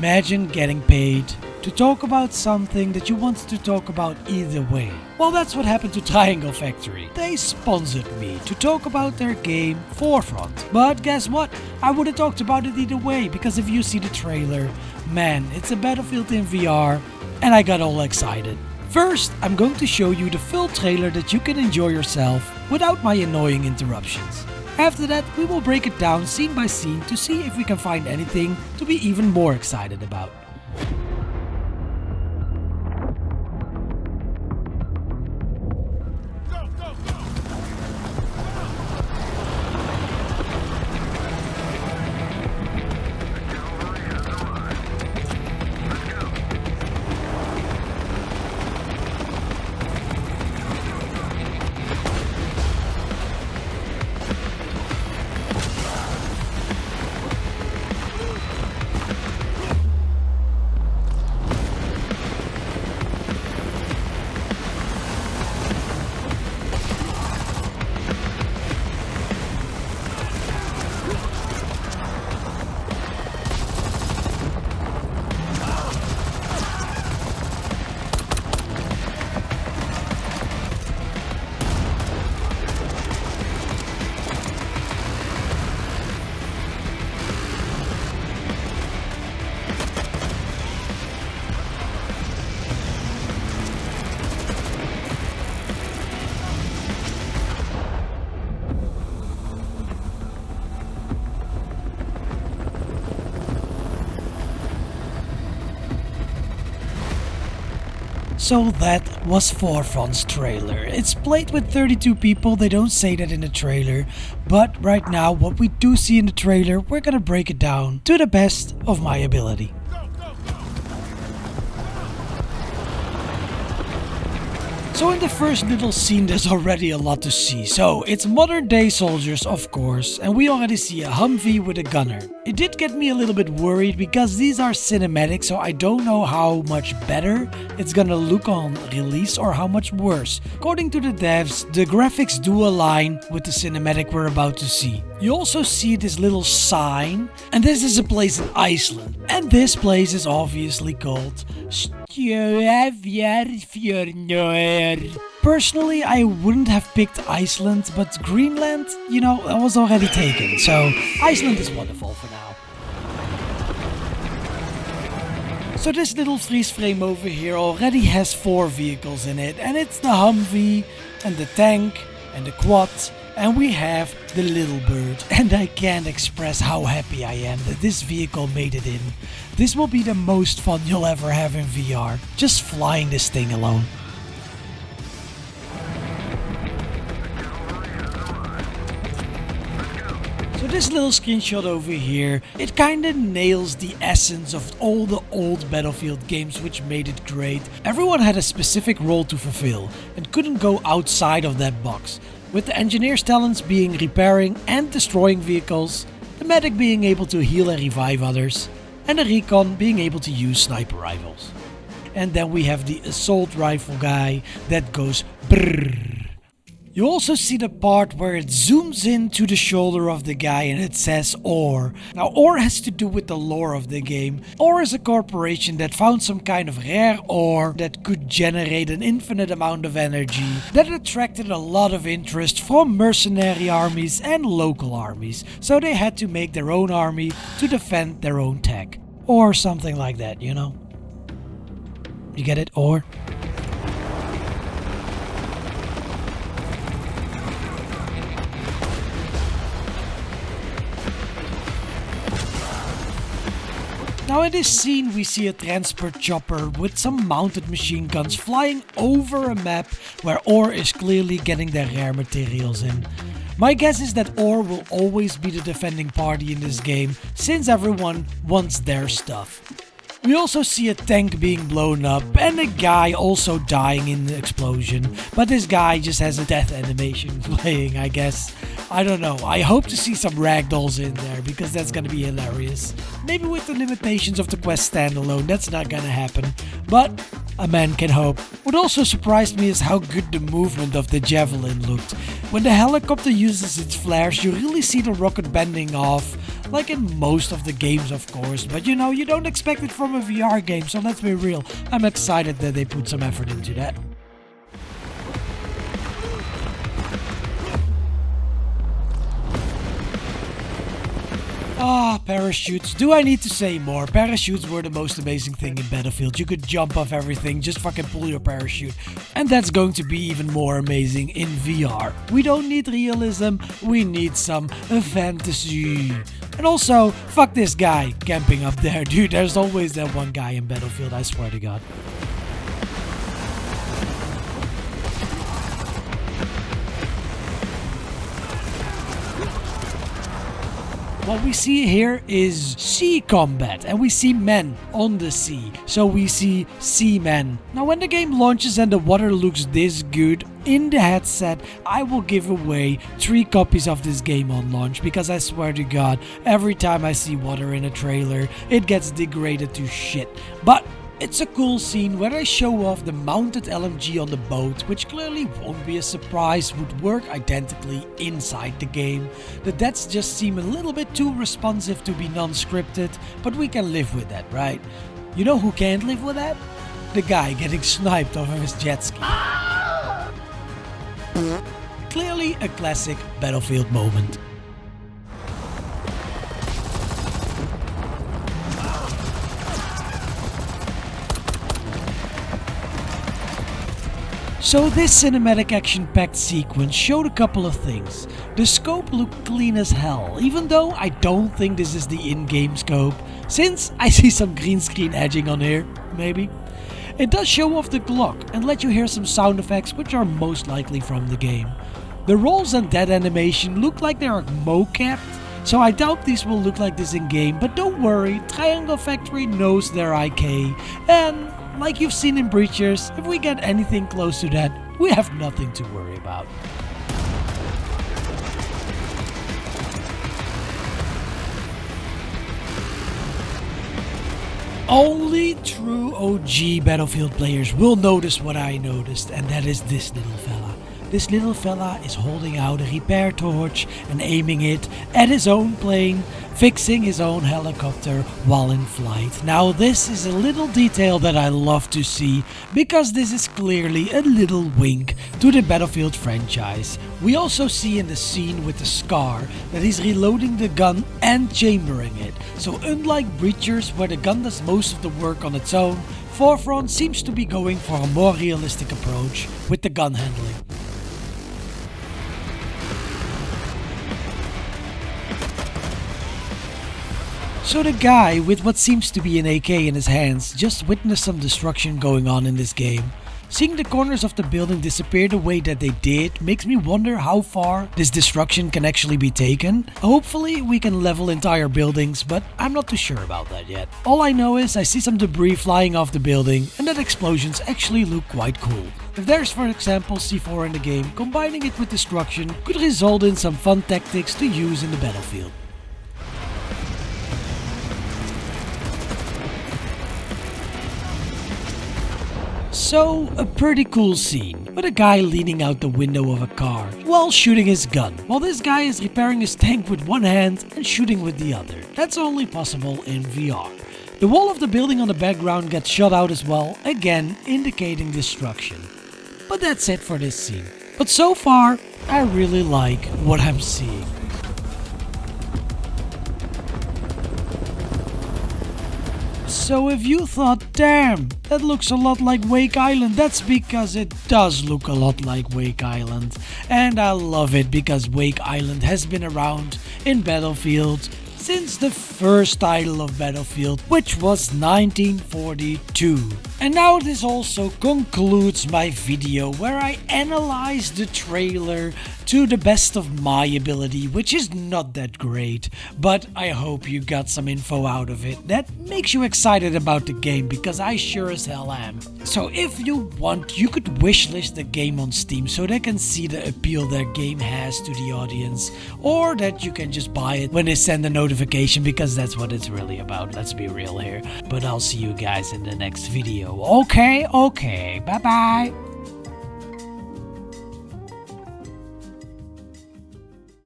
Imagine getting paid to talk about something that you want to talk about either way. Well, that's what happened to Triangle Factory. They sponsored me to talk about their game Forefront. But guess what? I would have talked about it either way, because if you see the trailer, man, it's a Battlefield in VR, and I got all excited. First, I'm going to show you the full trailer that you can enjoy yourself without my annoying interruptions. After that, we will break it down scene by scene to see if we can find anything to be even more excited about. So that was Forefront's trailer. It's played with 32 people, they don't say that in the trailer, but right now what we do see in the trailer, we're gonna break it down to the best of my ability. So in the first little scene there's already a lot to see. So it's modern day soldiers, of course, and we already see a Humvee with a gunner. It did get me a little bit worried because these are cinematic, so I don't know how much better it's gonna look on release or how much worse. According to the devs, the graphics do align with the cinematic we're about to see. You also see this little sign, and this is a place in Iceland. And this place is obviously called Personally, I wouldn't have picked Iceland, but Greenland, you know, I was already taken, so Iceland is wonderful for now. So this little freeze frame over here already has 4 vehicles in it, and it's the Humvee, and the tank, and the quad, and we have the little bird. And I can't express how happy I am that this vehicle made it in. This will be the most fun you'll ever have in VR, just flying this thing alone. So this little screenshot over here, it kinda nails the essence of all the old Battlefield games which made it great. Everyone had a specific role to fulfill and couldn't go outside of that box. With the engineer's talents being repairing and destroying vehicles, the medic being able to heal and revive others, and the recon being able to use sniper rifles. And then we have the assault rifle guy that goes brrrr. You also see the part where it zooms into the shoulder of the guy and it says OR. Now OR has to do with the lore of the game. OR is a corporation that found some kind of rare ore that could generate an infinite amount of energy that attracted a lot of interest from mercenary armies and local armies. So they had to make their own army to defend their own tech. Or something like that, you know? You get it? OR? Now in this scene we see a transport chopper with some mounted machine guns flying over a map where OR is clearly getting their rare materials in. My guess is that OR will always be the defending party in this game, since everyone wants their stuff. We also see a tank being blown up and a guy also dying in the explosion, but this guy just has a death animation playing, I guess. I don't know, I hope to see some ragdolls in there because that's gonna be hilarious. Maybe with the limitations of the Quest standalone, that's not gonna happen, but a man can hope. What also surprised me is how good the movement of the Javelin looked. When the helicopter uses its flares, you really see the rocket bending off like in most of the games of course, but you know, you don't expect it from a VR game, so let's be real, I'm excited that they put some effort into that. Ah, parachutes. Do I need to say more? Parachutes were the most amazing thing in Battlefield. You could jump off everything, just fucking pull your parachute. And that's going to be even more amazing in VR. We don't need realism, we need some fantasy. And also, fuck this guy camping up there, dude. There's always that one guy in Battlefield, I swear to God. What we see here is sea combat, and we see men on the sea, so we see seamen. Now when the game launches and the water looks this good in the headset, I will give away 3 copies of this game on launch, because I swear to God, every time I see water in a trailer, it gets degraded to shit. But it's a cool scene where they show off the mounted LMG on the boat, which clearly won't be a surprise, would work identically inside the game. The deaths just seem a little bit too responsive to be non-scripted, but we can live with that, right? You know who can't live with that? The guy getting sniped off of his jet ski. Clearly a classic Battlefield moment. So this cinematic action-packed sequence showed a couple of things. The scope looked clean as hell, even though I don't think this is the in-game scope, since I see some green screen edging on here, maybe. It does show off the Glock and let you hear some sound effects which are most likely from the game. The rolls and dead animation look like they are mo-capped, so I doubt these will look like this in-game, but don't worry, Triangle Factory knows their IK, and like you've seen in Breachers, if we get anything close to that, we have nothing to worry about. Only true OG Battlefield players will notice what I noticed, and that is this little fella. This little fella is holding out a repair torch and aiming it at his own plane, fixing his own helicopter while in flight. Now this is a little detail that I love to see, because this is clearly a little wink to the Battlefield franchise. We also see in the scene with the Scar that he's reloading the gun and chambering it. So unlike Breachers, where the gun does most of the work on its own, Forefront seems to be going for a more realistic approach with the gun handling. So the guy with what seems to be an AK in his hands just witnessed some destruction going on in this game. Seeing the corners of the building disappear the way that they did makes me wonder how far this destruction can actually be taken. Hopefully we can level entire buildings, but I'm not too sure about that yet. All I know is I see some debris flying off the building and that explosions actually look quite cool. If there's for example C4 in the game, combining it with destruction could result in some fun tactics to use in the battlefield. So, a pretty cool scene, with a guy leaning out the window of a car while shooting his gun, while this guy is repairing his tank with one hand and shooting with the other. That's only possible in VR. The wall of the building on the background gets shot out as well, again indicating destruction. But that's it for this scene. But so far, I really like what I'm seeing. So if you thought, damn, that looks a lot like Wake Island, that's because it does look a lot like Wake Island. And I love it because Wake Island has been around in Battlefield since the first title of Battlefield, which was 1942. And now this also concludes my video where I analyze the trailer to the best of my ability, which is not that great, but I hope you got some info out of it that makes you excited about the game, because I sure as hell am. So if you want, you could wishlist the game on Steam so they can see the appeal that game has to the audience, or that you can just buy it when they send a notification, because that's what it's really about, let's be real here. But I'll see you guys in the next video. Okay, bye bye.